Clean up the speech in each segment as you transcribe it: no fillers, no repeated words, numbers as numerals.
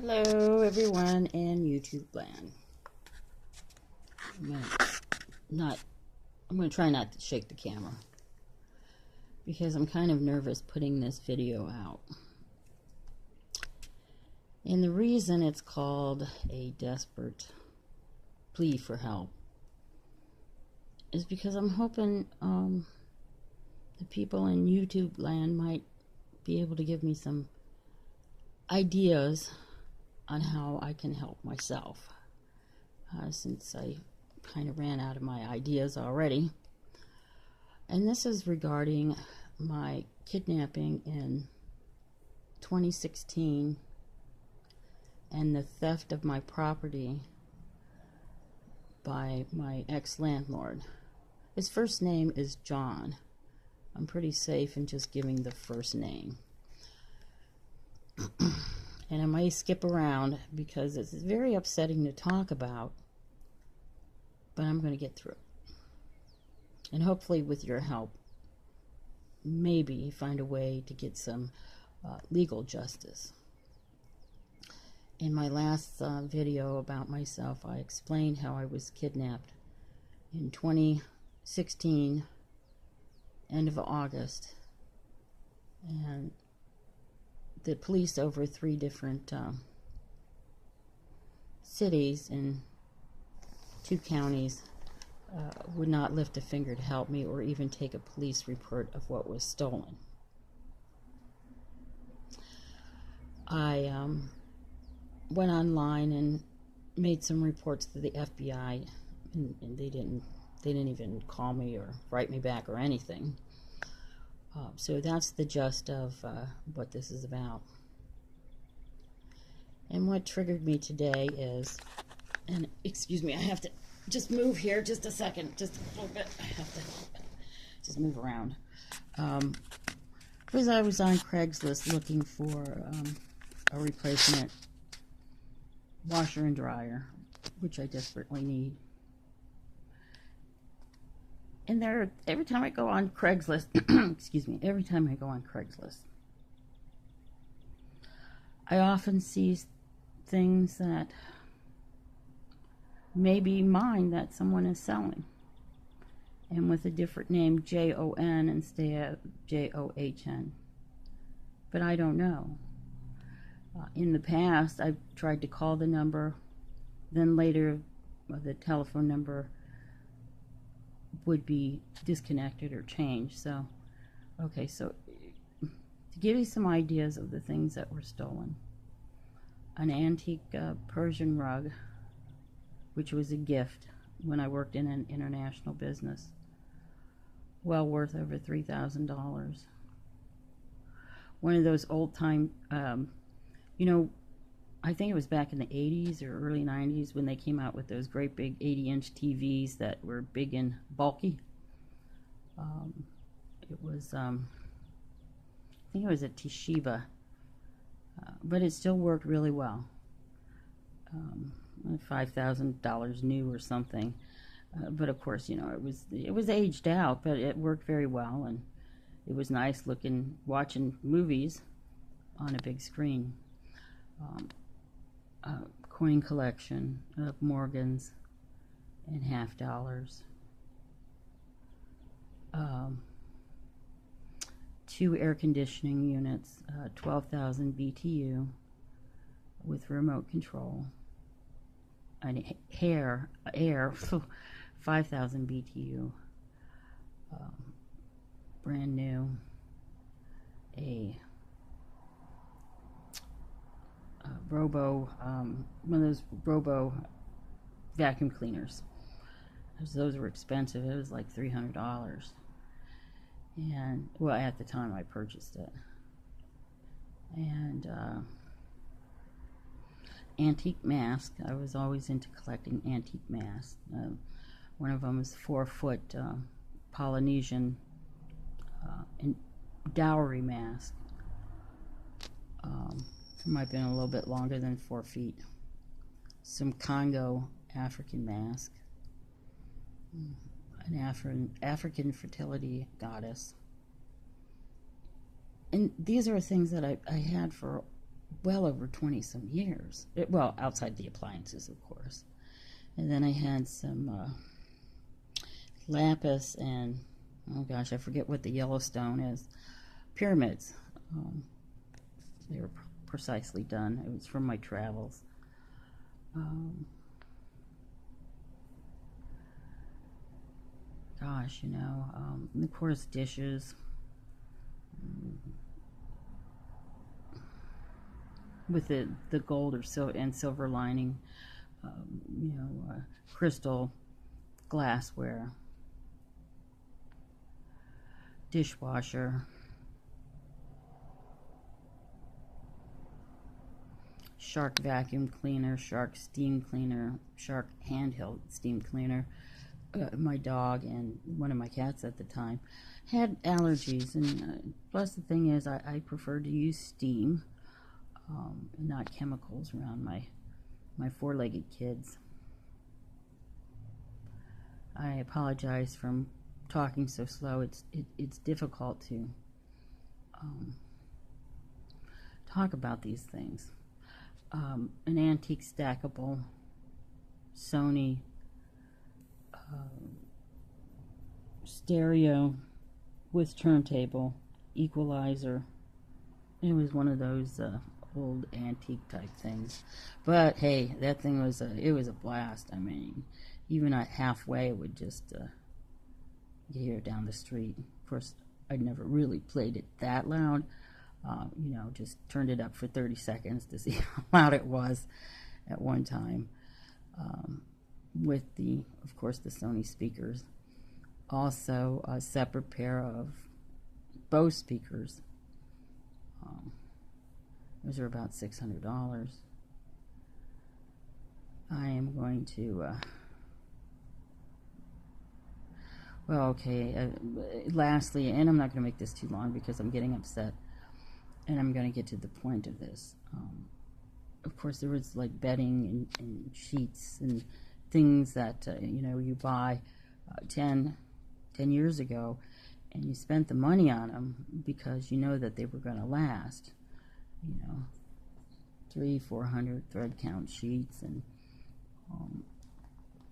Hello everyone in YouTube land. I'm gonna try not to shake the camera because I'm kind of nervous putting this video out. And the reason it's called a desperate plea for help is because I'm hoping the people in YouTube land might be able to give me some ideas on how I can help myself, since I kind of ran out of my ideas already. And this is regarding my kidnapping in 2016 and the theft of my property by my ex-landlord. His first name is John. I'm pretty safe in just giving the first name. And I may skip around because it's very upsetting to talk about, but I'm going to get through it. And hopefully with your help, maybe find a way to get some legal justice. In my last video about myself, I explained how I was kidnapped in 2016, end of August, and the police over 3 different cities in 2 counties would not lift a finger to help me or even take a police report of what was stolen. I went online and made some reports to the FBI, and they didn't even call me or write me back or anything. So that's the gist of what this is about. And what triggered me today is, and excuse me, I have to just move here just a second, just a little bit. I have to just move around. Because I was on Craigslist looking for a replacement washer and dryer, which I desperately need. And every time I go on Craigslist, excuse me, every time I go on Craigslist, I often see things that may be mine that someone is selling, and with a different name, Jon instead of John. But I don't know. In the past, I've tried to call the number, then later the telephone number would be disconnected or changed. So, okay, so to give you some ideas of the things that were stolen: an antique Persian rug, which was a gift when I worked in an international business, well worth over $3,000. One of those old-time, I think it was back in the 80s or early 90s when they came out with those great big 80-inch TVs that were big and bulky. It was, I think it was a Toshiba, but it still worked really well. $5,000 new or something, but of course, it was aged out, but it worked very well, and it was nice looking, watching movies on a big screen. Coin collection of Morgans and half dollars. 2 air conditioning units, 12,000 BTU with remote control. And air 5,000 BTU. Brand new. One of those Robo vacuum cleaners. Those were expensive. It was like $300. And, well, at the time I purchased it. And antique mask. I was always into collecting antique masks. One of them was 4-foot Polynesian dowry mask. It might have been a little bit longer than 4 feet. Some Congo African mask. An African fertility goddess. And these are things that I had for well over 20 some years. Well, outside the appliances, of course. And then I had some lapis and, oh gosh, I forget what the Yellowstone is. Pyramids. They were precisely done. It was from my travels. Gosh, and of course dishes. With the gold or silver lining, crystal glassware, dishwasher, Shark vacuum cleaner, Shark steam cleaner, Shark handheld steam cleaner. My dog and one of my cats at the time had allergies, and plus the thing is I prefer to use steam, not chemicals around my four-legged kids. I apologize for talking so slow. It's difficult to talk about these things. An antique stackable Sony stereo with turntable, equalizer. It was one of those old antique type things, but hey, that thing was it was a blast. I mean, even at halfway it would just hear down the street. Of course, I'd never really played it that loud. Just turned it up for 30 seconds to see how loud it was at one time. With of course, the Sony speakers. Also, a separate pair of Bose speakers. Those are about $600. I am going to, lastly, and I'm not going to make this too long because I'm getting upset, and I'm going to get to the point of this. Of course, there was like bedding and sheets and things that, you buy 10 years ago, and you spent the money on them because you know that they were going to last. 300-400 thread count sheets and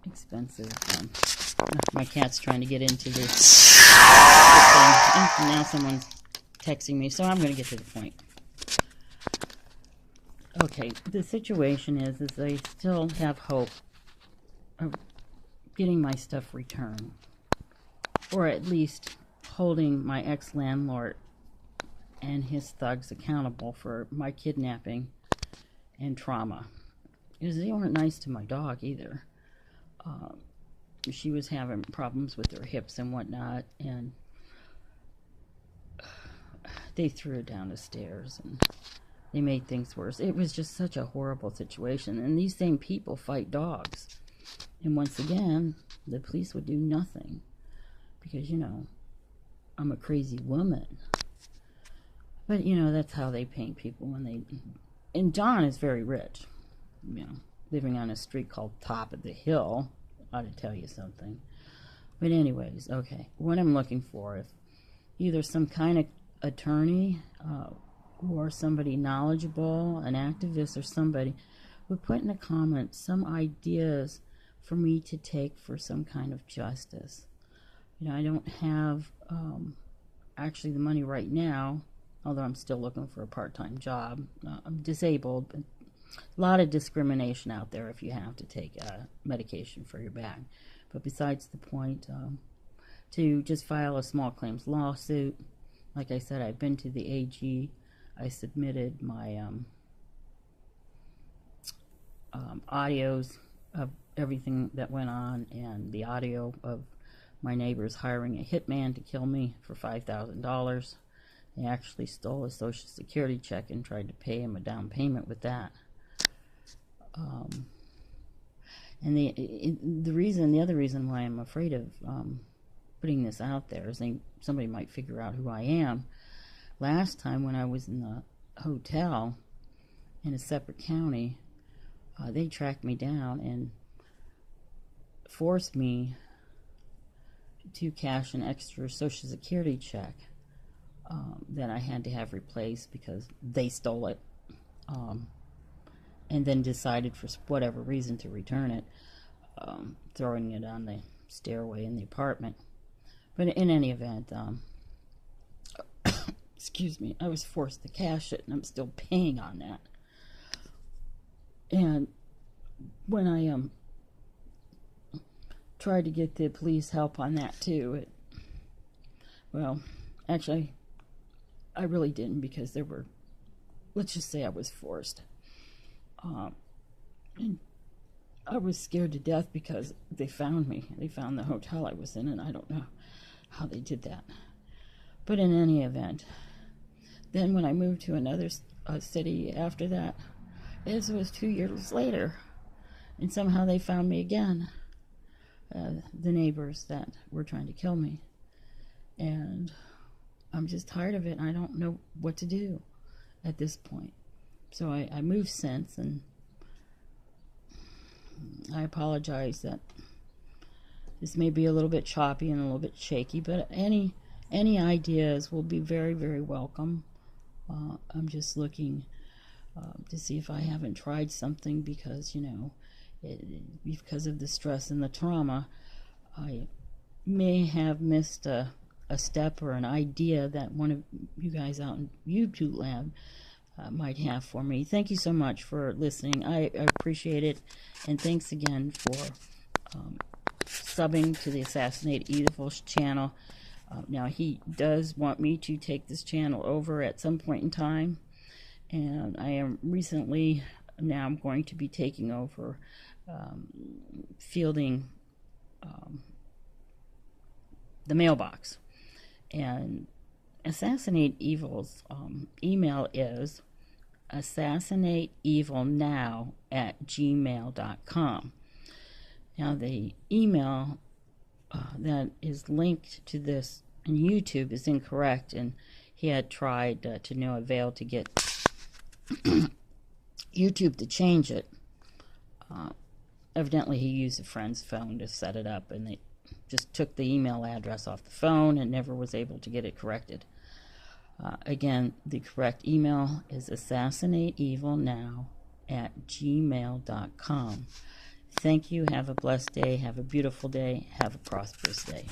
expensive. My cat's trying to get into this thing. And now someone's texting me, so I'm going to get to the point. Okay, the situation is I still have hope of getting my stuff returned, or at least holding my ex-landlord and his thugs accountable for my kidnapping and trauma, because they weren't nice to my dog either. She was having problems with her hips and whatnot, and they threw her down the stairs and they made things worse. It was just such a horrible situation, and these same people fight dogs, and once again the police would do nothing because I'm a crazy woman. But that's how they paint people when they. And John is very rich, living on a street called Top of the Hill. Ought to tell you something. But anyways, okay, what I'm looking for, if either some kind of attorney or somebody knowledgeable, an activist or somebody, would put in the comments some ideas for me to take for some kind of justice. I don't have actually the money right now, although I'm still looking for a part-time job. I'm disabled, but a lot of discrimination out there if you have to take medication for your back. But besides the point, to just file a small claims lawsuit. Like I said, I've been to the AG. I submitted my audios of everything that went on, and the audio of my neighbors hiring a hitman to kill me for $5,000. They actually stole a Social Security check and tried to pay him a down payment with that. And the other reason why I'm afraid of putting this out there is somebody might figure out who I am. Last time when I was in the hotel in a separate county, they tracked me down and forced me to cash an extra Social Security check that I had to have replaced because they stole it. and then decided for whatever reason to return it, throwing it on the stairway in the apartment. But in any event, excuse me, I was forced to cash it, and I'm still paying on that. And when I tried to get the police help on that too, well, actually, I really didn't, because there were, let's just say I was forced. And I was scared to death because they found me. They found the hotel I was in, and I don't know how they did that. But in any event, then when I moved to another city after that, it was 2 years later, and somehow they found me again, the neighbors that were trying to kill me. And I'm just tired of it, and I don't know what to do at this point. So I moved since, and I apologize that this may be a little bit choppy and a little bit shaky, but any ideas will be very, very welcome. I'm just looking to see if I haven't tried something, because, you know, because of the stress and the trauma, I may have missed a step or an idea that one of you guys out in YouTube land might have for me. Thank you so much for listening. I appreciate it, and thanks again for subbing to the Assassinate Evil channel. Now, he does want me to take this channel over at some point in time, and I am recently, now I'm going to be taking over fielding the mailbox. And Assassinate Evil's email is assassinateevilnow@gmail.com. Now, the email that is linked to this on YouTube is incorrect, and he had tried to no avail to get YouTube to change it. Evidently, he used a friend's phone to set it up, and they just took the email address off the phone and never was able to get it corrected. Again, the correct email is assassinateevilnow@gmail.com. Thank you. Have a blessed day. Have a beautiful day. Have a prosperous day.